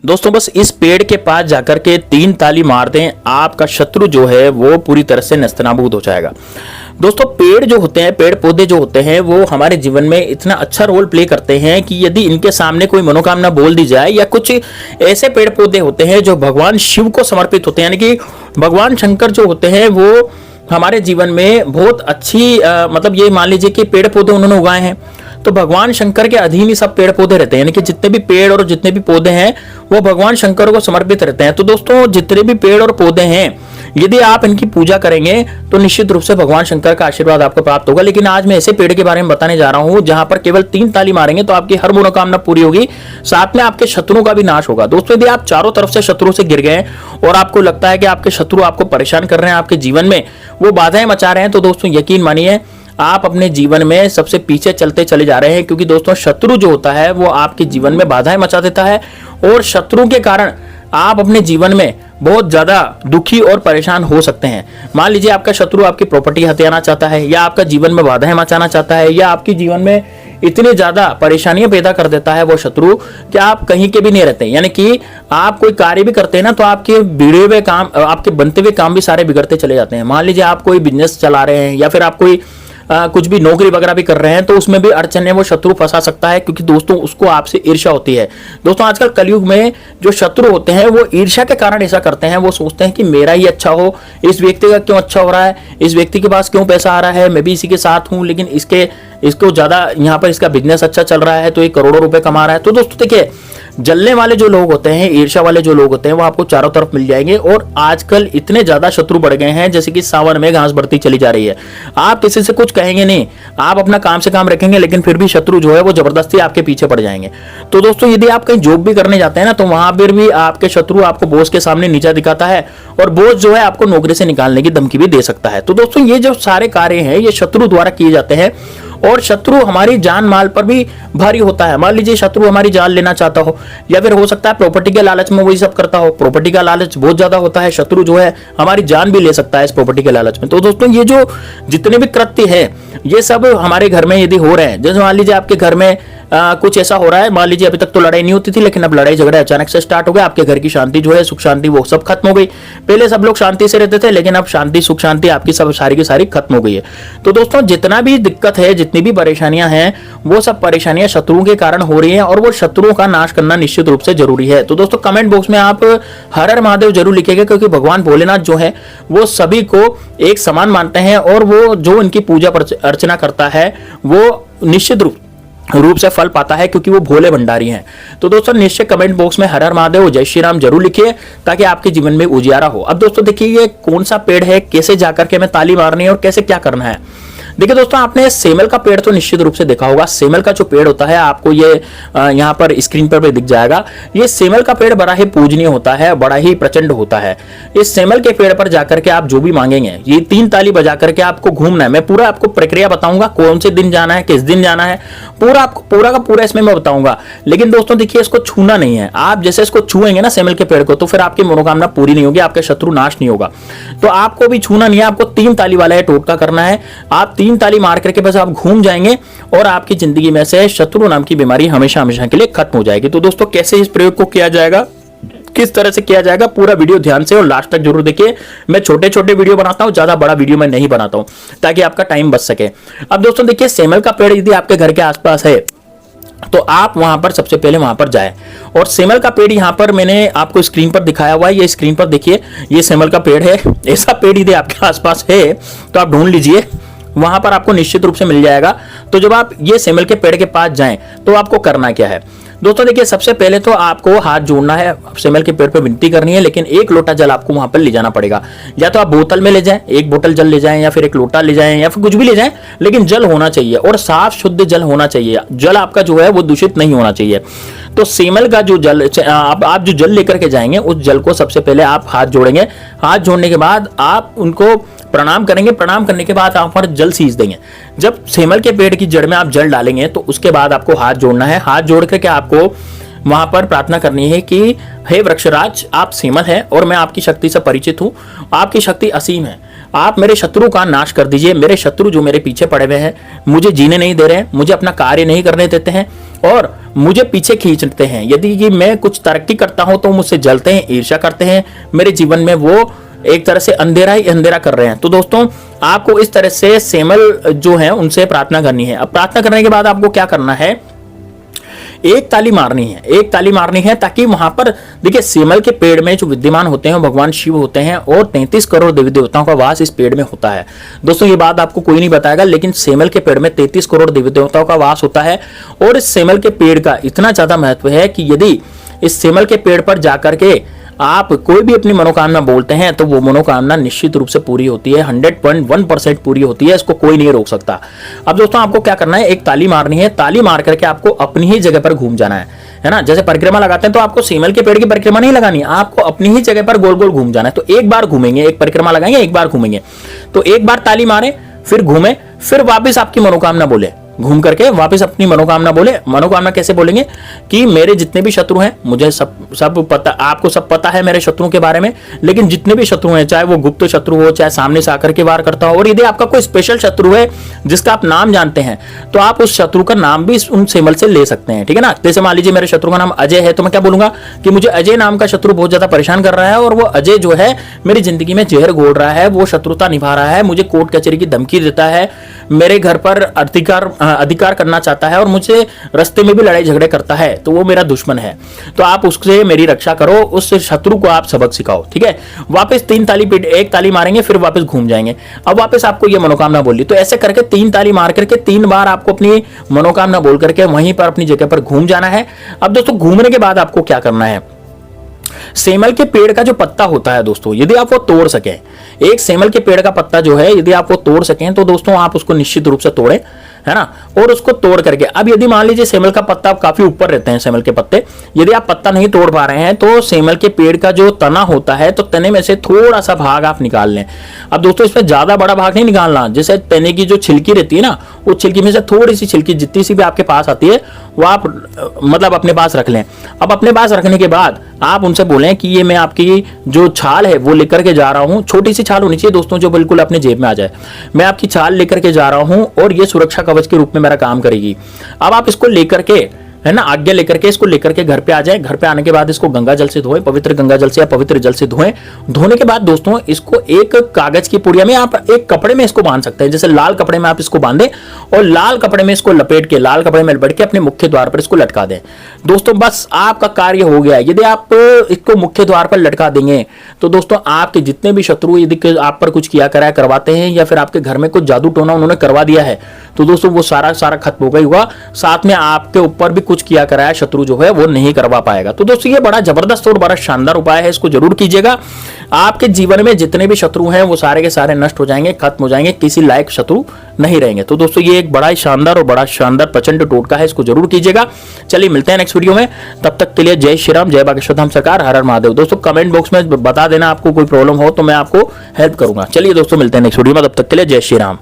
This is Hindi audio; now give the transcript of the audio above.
दोस्तों बस इस पेड़ के पास जाकर के 3 ताली मार दें, आपका शत्रु जो है वो पूरी तरह से नेस्तनाबूद हो जाएगा। दोस्तों पेड़ जो होते हैं, पेड़ पौधे जो होते हैं वो हमारे जीवन में इतना अच्छा रोल प्ले करते हैं कि यदि इनके सामने कोई मनोकामना बोल दी जाए, या कुछ ऐसे पेड़ पौधे होते हैं जो भगवान शिव को समर्पित होते हैं, यानी कि भगवान शंकर जो होते हैं वो हमारे जीवन में बहुत अच्छी मतलब ये मान लीजिए कि पेड़ पौधे उन्होंने उगाए हैं तो भगवान शंकर के अधीन ही सब पेड़ पौधे रहते हैं, यानी कि जितने भी पेड़ और जितने भी पौधे हैं वो भगवान शंकर को समर्पित रहते हैं। तो दोस्तों जितने भी पेड़ और पौधे हैं यदि आप इनकी पूजा करेंगे तो निश्चित रूप से भगवान शंकर का आशीर्वाद आपको प्राप्त होगा। लेकिन आज मैं ऐसे पेड़ के बारे में बताने जा रहा हूं जहां पर केवल 3 ताली मारेंगे तो आपकी हर मनोकामना पूरी होगी, साथ में आपके शत्रुओं का भी नाश होगा। दोस्तों यदि आप चारों तरफ से शत्रु से गिर गए और आपको लगता है कि आपके शत्रु आपको परेशान कर रहे हैं, आपके जीवन में वो बाधाएं मचा रहे हैं, तो दोस्तों यकीन मानिए आप अपने जीवन में सबसे पीछे चलते चले जा रहे हैं, क्योंकि दोस्तों शत्रु जो होता है वो आपके जीवन में बाधाएं मचा देता है और शत्रु के कारण आप अपने जीवन में बहुत ज्यादा दुखी और परेशान हो सकते हैं। मान लीजिए आपका शत्रु आपकी प्रॉपर्टी हथियाना चाहता है, या आपका जीवन में बाधाएं मचाना चाहता है, या आपके जीवन में इतनी ज्यादा परेशानियां पैदा कर देता है वो शत्रु कि आप कहीं के भी नहीं रहते, यानी कि आप कोई कार्य भी करते हैं ना तो आपके बिगड़े हुए काम, आपके बनते हुए काम भी सारे बिगड़ते चले जाते हैं। मान लीजिए आप कोई बिजनेस चला रहे हैं या फिर आप कोई कुछ भी नौकरी वगैरह भी कर रहे हैं तो उसमें भी अड़चन है वो शत्रु फंसा सकता है, क्योंकि दोस्तों उसको आपसे ईर्ष्या होती है। दोस्तों आजकल कलयुग में जो शत्रु होते हैं वो ईर्ष्या के कारण ऐसा करते हैं, वो सोचते हैं कि मेरा ही अच्छा हो, इस व्यक्ति का क्यों अच्छा हो रहा है, इस व्यक्ति के पास क्यों पैसा आ रहा है, मैं भी इसी के साथ हूं, लेकिन इसको ज्यादा यहाँ पर इसका बिजनेस अच्छा चल रहा है तो ये करोड़ों रुपए कमा रहा है। तो दोस्तों देखिए जलने वाले जो लोग होते हैं, ईर्ष्या वाले जो लोग होते हैं वो आपको चारों तरफ मिल जाएंगे, और आजकल इतने ज्यादा शत्रु बढ़ गए हैं जैसे कि सावन में घास बढ़ती चली जा रही है। आप किसी से कुछ कहेंगे नहीं, आप अपना काम से काम रखेंगे, लेकिन फिर भी शत्रु जो है वो जबरदस्ती आपके पीछे पड़ जाएंगे। तो दोस्तों यदि आप कहीं जॉब भी करने जाते हैं ना तो वहां पर भी आपके शत्रु आपको बॉस के सामने नीचा दिखाता है और बॉस जो है आपको नौकरी से निकालने की धमकी भी दे सकता है। तो दोस्तों ये जो सारे कार्य हैं ये शत्रु द्वारा किए जाते हैं, और शत्रु हमारी जान माल पर भी भारी होता है। मान लीजिए शत्रु हमारी जान लेना चाहता हो, या फिर हो सकता है प्रॉपर्टी के लालच में वही सब करता हो, प्रॉपर्टी का लालच बहुत ज्यादा होता है, शत्रु जो है हमारी जान भी ले सकता है इस प्रॉपर्टी के लालच में। तो दोस्तों ये जो जितने भी कृत्य है ये सब हमारे घर में यदि हो रहे हैं, जैसे मान लीजिए आपके घर में कुछ ऐसा हो रहा है, मान लीजिए अभी तक तो लड़ाई नहीं होती थी लेकिन अब लड़ाई झगड़े अचानक से स्टार्ट हो गए, आपके घर की शांति जो है, सुख शांति वो सब खत्म हो गई। पहले सब लोग शांति से रहते थे लेकिन अब शांति सुख शांति आपकी सब सारी की सारी खत्म हो गई है। तो दोस्तों जितना भी दिक्कत है, जितनी भी परेशानियां हैं, वो सब परेशानियां शत्रुओं के कारण हो रही हैं, और वो शत्रुओं का नाश करना निश्चित रूप से जरूरी है। तो दोस्तों कमेंट बॉक्स में आप हर हर महादेव जरूर लिखेंगे, क्योंकि भगवान भोलेनाथ जो है वो सभी को एक समान मानते हैं, और वो जो इनकी पूजा अर्चना करता है वो निश्चित रूप से फल पाता है, क्योंकि वो भोले भंडारी हैं। तो दोस्तों निश्चय कमेंट बॉक्स में हर हर महादेव जय श्री राम जरूर लिखिए, ताकि आपके जीवन में उजियारा हो। अब दोस्तों देखिए ये कौन सा पेड़ है, कैसे जाकर के हमें ताली मारनी है और कैसे क्या करना है। देखिए दोस्तों आपने सेमल का पेड़ तो निश्चित रूप से देखा होगा। सेमल का जो पेड़ होता है आपको ये यहाँ पर स्क्रीन पर भी दिख जाएगा। ये सेमल का पेड़ बड़ा ही पूजनीय होता है, बड़ा ही प्रचंड होता है। इस सेमल के पेड़ पर जाकर के आप जो भी मांगेंगे, ये 3 ताली बजा करके आपको घूमना है। मैं पूरा आपको प्रक्रिया बताऊंगा, कौन से दिन जाना है, किस दिन जाना है, पूरा आपको पूरा का पूरा इसमें मैं बताऊंगा। लेकिन दोस्तों देखिए इसको छूना नहीं है। आप जैसे इसको छुएंगे ना सेमल के पेड़ को, तो फिर आपकी मनोकामना पूरी नहीं होगी, आपके शत्रु नाश नहीं होगा। तो आपको भी छूना नहीं है, आपको 3 ताली वाला है टोटका करना है। आप 3 ताली मार करके बस आप घूम जाएंगे और आपकी जिंदगी में से शत्रु नाम की बीमारी हमेशा हमेशा के लिए खत्म हो जाएगी। तो दोस्तों कैसे इस प्रयोग को किया जाएगा, किस तरह से किया जाएगा, पूरा वीडियो ध्यान से और लास्ट तक जरूर देखिए। मैं छोटे छोटे वीडियो बनाता हूं, ज्यादा बड़ा वीडियो मैं नहीं बनाता हूं, ताकि आपका टाइम बच सके। अब दोस्तों देखिए सेमल का पेड़ यदि आपके घर के आसपास है तो आप वहां पर सबसे पहले वहां पर जाएं, और सेमल का पेड़ यहां पर मैंने आपको स्क्रीन पर दिखाया हुआ है, ये स्क्रीन पर देखिए ये सेमल का पेड़ है। ऐसा पेड़ यदि आपके आसपास है तो आप ढूंढ लीजिए, वहां पर आपको निश्चित रूप से मिल जाएगा। तो जब आप ये सेमल के पेड़ के पास जाएं तो आपको करना क्या है दोस्तों, देखिए सबसे पहले तो आपको हाथ जोड़ना है, सेमल के पेड़ पे विनती करनी है, लेकिन 1 लोटा जल आपको वहां पर ले जाना पड़ेगा। या तो आप बोतल में ले जाएं, 1 बोतल जल ले जाएं, या फिर 1 लोटा ले जाएं, या फिर कुछ भी ले जाएं, लेकिन जल होना चाहिए और साफ शुद्ध जल होना चाहिए। जल आपका जो है वो दूषित नहीं होना चाहिए। तो सेमल का जो जल आप जो जल लेकर के जाएंगे, उस जल को सबसे पहले आप हाथ जोड़ेंगे। हाथ जोड़ने के बाद आप उनको प्रणाम करेंगे। प्रणाम करने के बाद आप पर जल सींच देंगे। जब सेमल के पेड़ की जड़ में आप जल डालेंगे तो उसके बाद आपको हाथ जोड़ना है। हाथ जोड़ करके आपको वहां पर प्रार्थना करनी है कि हे वृक्षराज, आप सेमल हैं और मैं आपकी शक्ति से परिचित हूं, आपकी शक्ति असीम है, आप मेरे शत्रु का नाश कर दीजिए। मेरे शत्रु जो मेरे पीछे पड़े हुए हैं, मुझे जीने नहीं दे रहे हैं, मुझे अपना कार्य नहीं करने देते हैं, और मुझे पीछे खींचते हैं। यदि कि मैं कुछ तरक्की करता हूं तो मुझसे जलते हैं, ईर्ष्या करते हैं, मेरे जीवन में वो एक तरह से अंधेरा ही अंधेरा कर रहे हैं। तो दोस्तों आपको इस तरह से सेमल जो है उनसे प्रार्थना करनी है। अब प्रार्थना करने के बाद आपको क्या करना है, एक ताली मारनी है, एक ताली मारनी है, ताकि वहां पर देखिए सेमल के पेड़ में जो विद्यमान होते हैं भगवान शिव होते हैं और 33 करोड़ देवी देवताओं का वास इस पेड़ में होता है। दोस्तों ये बात आपको कोई नहीं बताएगा, लेकिन सेमल के पेड़ में 33 करोड़ देवी देवताओं का वास होता है। और इस सेमल के पेड़ का इतना ज्यादा महत्व है कि यदि इस सेमल के पेड़ पर जाकर के आप कोई भी अपनी मनोकामना बोलते हैं तो वो मनोकामना निश्चित रूप से पूरी होती है, 100.1% पूरी होती है, इसको कोई नहीं रोक सकता। अब दोस्तों आपको क्या करना है, एक ताली मारनी है, ताली मार करके आपको अपनी ही जगह पर घूम जाना है ना। जैसे परिक्रमा लगाते हैं तो आपको सेमल के पेड़ की परिक्रमा नहीं लगानी, आपको अपनी ही जगह पर गोल गोल घूम जाना है। तो एक बार घूमेंगे, एक परिक्रमा लगाएंगे, एक बार घूमेंगे, तो एक बार ताली मारे, फिर घूमे, फिर वापिस आपकी मनोकामना बोले, घूम करके वापस अपनी मनोकामना बोले। मनोकामना कैसे बोलेंगे कि मेरे जितने भी शत्रु हैं, मुझे सब पता, आपको सब पता है मेरे शत्रुओं के बारे में, लेकिन जितने भी शत्रु हैं, चाहे वो गुप्त शत्रु हो, चाहे सामने से आकर के वार करता हो, और यदि आपका कोई स्पेशल शत्रु है जिसका आप नाम जानते हैं तो आप उस शत्रु का नाम भी उन सेमल से ले सकते हैं, ठीक है ना। जैसे मान लीजिए मेरे शत्रु का नाम अजय है, तो मैं क्या बोलूंगा कि मुझे अजय नाम का शत्रु बहुत ज्यादा परेशान कर रहा है और वो अजय जो है मेरी जिंदगी में जहर घोल रहा है, वो शत्रुता निभा रहा है, मुझे कोर्ट कचहरी की धमकी देता है, मेरे घर पर अधिकार करना चाहता है और मुझे रास्ते में भी लड़ाई झगड़े करता है, तो वो मेरा दुश्मन है। तो आप उससे मेरी रक्षा करो, उस शत्रु को आप सबक सिखाओ, ठीक है। वापस 3 ताली, एक ताली मारेंगे, फिर वापस घूम जाएंगे। अब वापस आपको ये मनोकामना बोली, तो ऐसे करके 3 ताली मार करके 3 बार आपको अपनी मनोकामना बोल करके वहीं पर अपनी जगह पर घूम जाना है। अब दोस्तों घूमने के बाद आपको क्या करना है, सेमल के पेड़ का जो पत्ता होता है दोस्तों, यदि आप वो तोड़ सकें, एक सेमल के पेड़ का पत्ता जो है यदि आप वो तोड़ सकें तो दोस्तों आप उसको निश्चित रूप से तोड़ें, है ना। और उसको तोड़ करके, अब यदि मान लीजिए सेमल का पत्ता काफी ऊपर रहते हैं, सेमल के पत्ते, यदि आप पत्ता नहीं तोड़ पा रहे हैं तो सेमल के पेड़ का जो तना होता है, तो तने में से थोड़ा सा भाग आप निकाल लें। अब दोस्तों इसमें ज्यादा बड़ा भाग नहीं निकालना, जैसे तने की जो छिलकी रहती है ना, वो छिलकी में से थोड़ी सी छिलकी जितनी सी भी आपके पास आती है वो आप मतलब अपने पास रख लें। अब अपने पास रखने के बाद आप उनसे बोलें कि ये मैं आपकी जो छाल है वो लेकर के जा रहा हूं, छोटी सी छाल होनी चाहिए दोस्तों जो बिल्कुल अपने जेब में आ जाए, मैं आपकी छाल लेकर के जा रहा हूं और ये सुरक्षा कवच के रूप में मेरा काम करेगी। अब आप इसको लेकर के, है ना, आज्ञा लेकर के इसको लेकर के घर पे आ जाए। घर पे आने के बाद इसको गंगा जल से धोएं, पवित्र गंगा जल से या पवित्र जल से धोएं। धोने के बाद दोस्तों इसको एक कागज की पुड़िया में, आप एक कपड़े में इसको बांध सकते हैं, जैसे लाल कपड़े में आप इसको बांधें और लाल कपड़े में इसको लपेट के, लाल कपड़े में लपेट के अपने मुख्य द्वार पर इसको लटका दें। दोस्तों बस आपका कार्य हो गया। यदि आप इसको मुख्य द्वार पर लटका देंगे तो दोस्तों आपके जितने भी शत्रु यदि आप पर कुछ किया कराया करवाते हैं या फिर आपके घर में कुछ जादू टोना उन्होंने करवा दिया है, तो दोस्तों वो सारा खत्म हो गई हुआ। साथ में आपके ऊपर भी कुछ किया कराया शत्रु जो है वो नहीं करवा पाएगा। तो दोस्तों ये बड़ा जबरदस्त और बड़ा शानदार उपाय है, इसको जरूर कीजिएगा। आपके जीवन में जितने भी शत्रु हैं वो सारे के सारे नष्ट हो जाएंगे, खत्म हो जाएंगे, किसी लायक शत्रु नहीं रहेंगे। तो दोस्तों ये एक बड़ा ही शानदार और बड़ा शानदार प्रचंड टोटका है, इसको जरूर कीजिएगा। चलिए मिलते हैं नेक्स्ट वीडियो में, तब तक के लिए जय श्री राम, जय बागेश्वर धाम सरकार, हर हर महादेव। दोस्तों कमेंट बॉक्स में बता देना आपको कोई प्रॉब्लम हो तो मैं आपको हेल्प करूंगा। चलिए दोस्तों मिलते हैं नेक्स्ट वीडियो में, तब तक के लिए जय श्री राम।